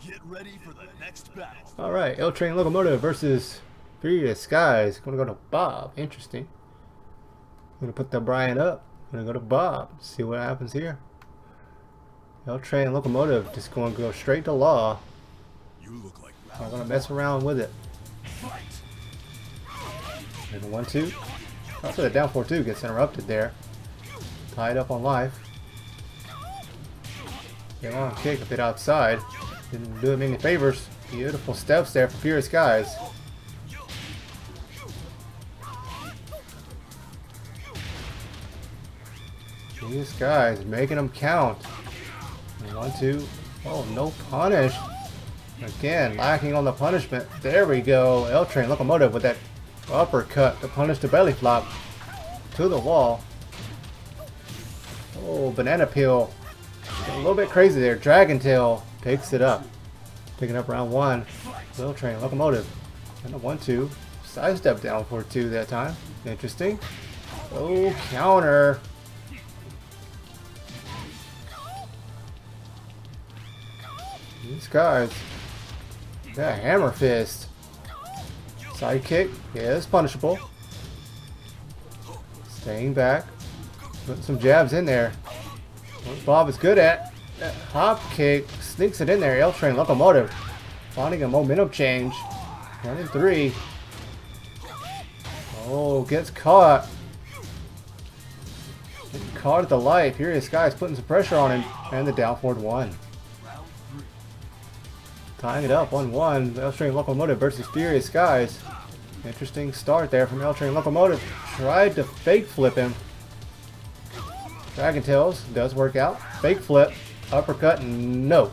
Get ready for the next battle. Alright, LtrainLocomotive versus Furious Skies. Gonna go to Bob. Interesting. Gonna put the Brian up. Gonna go to Bob. See what happens here. LtrainLocomotive just gonna go straight to law. You look like Not gonna mess around with it. fight. And the 1-2. Also the down 4-2 gets interrupted there. Tied up on life. Get long kick a bit outside. Didn't do him any favors. Beautiful steps there for Furious Skies. Furious Skies making them count. 1-2. Oh, no punish. Again, lacking on the punishment. There we go. LtrainLocomotive with that uppercut to punish the belly flop to the wall. Oh, banana peel. A little bit crazy there. Dragon Tail picks it up. Picking up round 1. LtrainLocomotive. And a 1-2. Sidestep down for 2 that time. Interesting. Oh, counter. These guys. Yeah, hammer fist. Side kick. Yeah, it's punishable. Staying back. Putting some jabs in there. What Bob is good at. That hop kick sneaks it in there. LtrainLocomotive finding a momentum change. 1-3. Oh, gets caught. Getting caught at the light. Furious Skies putting some pressure on him. And the down forward 1. Tying it up 1-1. LtrainLocomotive versus Furious Skies. Interesting start there from LtrainLocomotive. Tried to fake flip him. Dragon Tails does work out. Fake flip. Uppercut. No.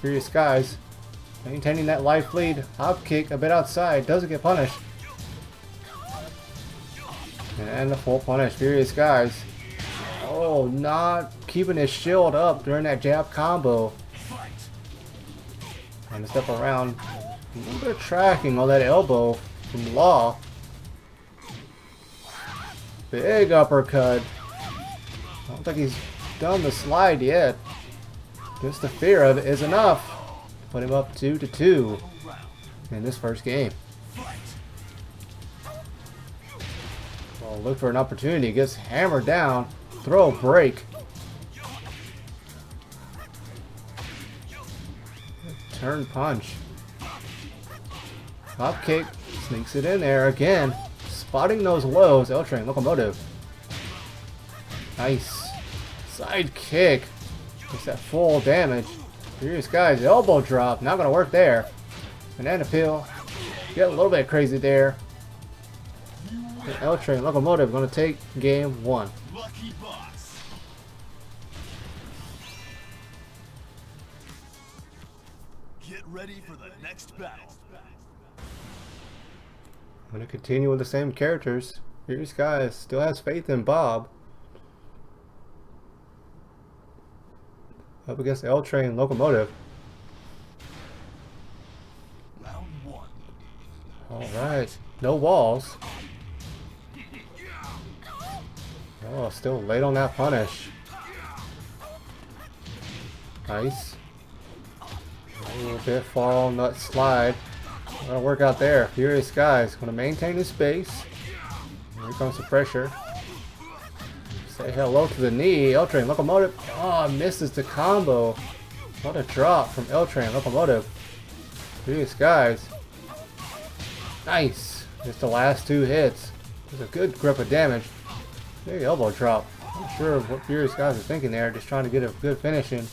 Furious Skies maintaining that life lead. Hop kick a bit outside. Doesn't get punished. And the full punish. Furious Skies. Oh, not keeping his shield up during that jab combo. Trying to step around. A little bit of tracking on that elbow from Law. Big uppercut. I don't think he's done the slide yet. Just the fear of it is enough to put him up 2-2 in this first game. Well, look for an opportunity. Gets hammered down. Throw break. Turn punch. Hop kick. Sneaks it in there again. Spotting those lows. LtrainLocomotive. Nice. Side kick. Gets that full damage. Furious Skies elbow drop. Not going to work there. Banana peel. Get a little bit crazy there. LtrainLocomotive going to take game 1. Lucky boss. Get ready for the next battle. I'm going to continue with the same characters. Furious Skies still has faith in Bob. Up against LtrainLocomotive. Round 1. Alright. No walls. Oh, still late on that punish. Nice. A little bit far on that slide. Gonna work out there. Furious Skies gonna maintain his space. Here comes the pressure. Say hello to the knee. LtrainLocomotive. Oh, misses the combo. What a drop from LtrainLocomotive. Furious Skies. Nice. Just the last 2 hits. There's a good grip of damage. Big elbow drop. Not sure what Furious Skies are thinking there. Just trying to get a good finish in.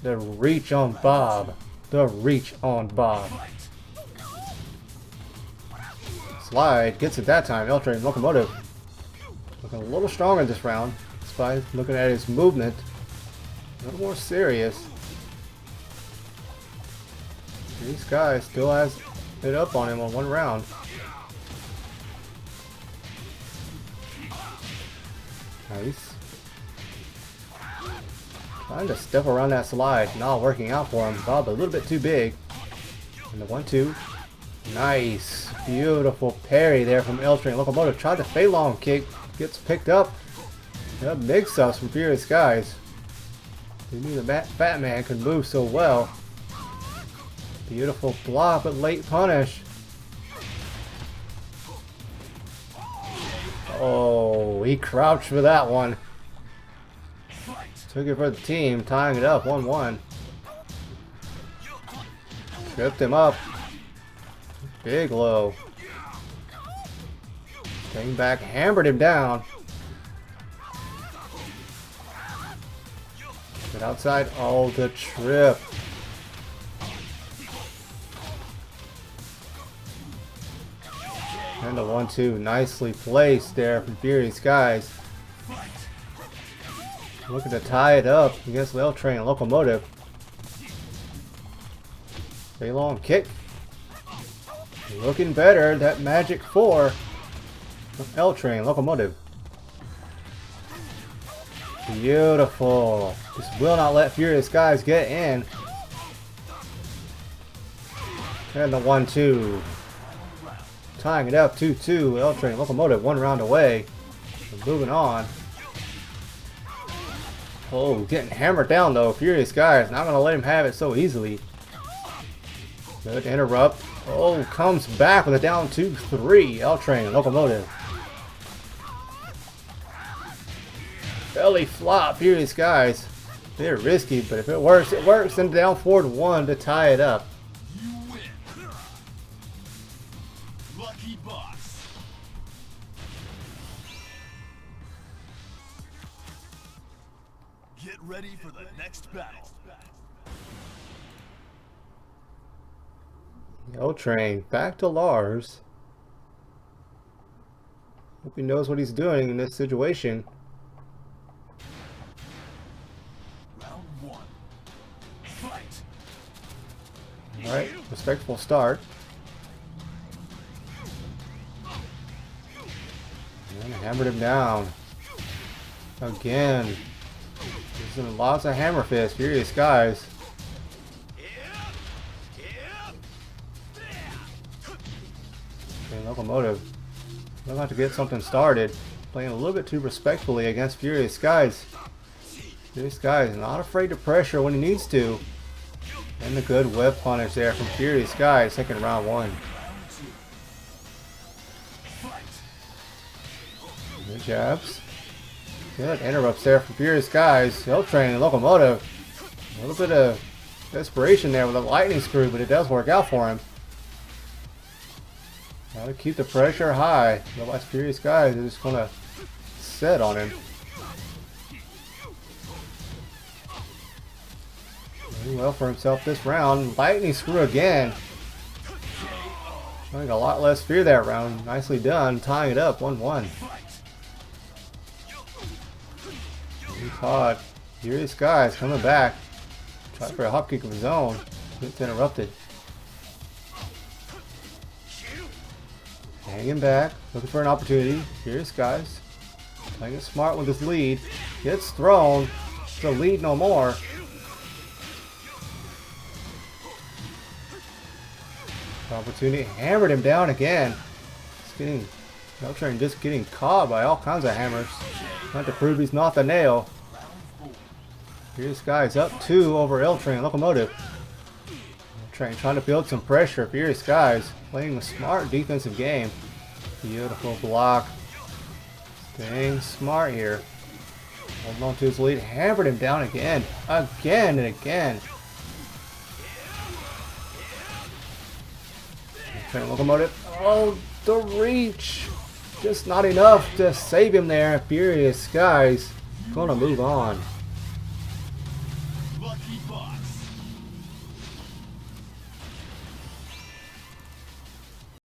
The reach on Bob. The reach on Bob. Slide. Gets it that time. LtrainLocomotive. Looking a little stronger this round. Despite looking at his movement. A little more serious. These guys still has it up on him on 1 round. Nice. Trying to step around that slide. Not working out for him. Bob a little bit too big. And the 1-2. Nice. Beautiful parry there from LtrainLocomotive. Tried the fei long kick. Gets picked up. Big subs from Furious Skies. He knew the fat man could move so well. Beautiful block, but late punish. Oh, he crouched for that one. Took it for the team, tying it up 1-1. Tripped him up. Big low. Came back, hammered him down. Get outside. Oh, the trip. And the 1-2 nicely placed there from Fury Skies. Looking to tie it up against the LtrainLocomotive. Stay long kick. Looking better. That magic 4 of LtrainLocomotive. Beautiful. Just will not let Furious Guys get in. And the 1-2. Tying it up 2-2. LtrainLocomotive 1 round away. We're moving on. Oh, getting hammered down though. Furious Guys not going to let him have it so easily. Good interrupt. Oh, comes back with a down 2-3. LtrainLocomotive. Belly flop. Furious Guys. They're risky, but if it works, it works. And down 4-1 to tie it up. You win. Lucky boss. Get ready for the next battle. L-Train back to Lars. Hope he knows what he's doing in this situation. Round 1. Fight. Alright, respectful start. And hammered him down. Again. Using lots of hammer fists. Furious Guys. Locomotive. They'll have to get something started. Playing a little bit too respectfully against Furious Guys. Furious Guys not afraid to pressure when he needs to. And the good web punish there from Furious Guys. Second round 1. Good jabs. Good interrupts there from Furious Guys. LtrainLocomotive. A little bit of desperation there with a lightning screw, but it does work out for him. Gotta keep the pressure high. Otherwise, Furious Guys are just gonna set on him. Doing well for himself this round. Lightning screw again. Showing a lot less fear that round. Nicely done. Tying it up 1-1. Caught. Furious Guys coming back. Try for a hop kick of his own. Gets interrupted. Hanging back, looking for an opportunity. Furious Guys playing it smart with his lead. Gets thrown. The lead no more. Opportunity. Hammered him down again. L-Train just getting caught by all kinds of hammers. Trying to prove he's not the nail. Furious Guys up 2 over LtrainLocomotive. L-Train trying to build some pressure. Furious Guys playing a smart defensive game. Beautiful block. Staying smart here. Holding on to his lead. Hammered him down again. Again and again. LtrainLocomotive. Oh, the reach. Just not enough to save him there. Furious Guys gonna move on.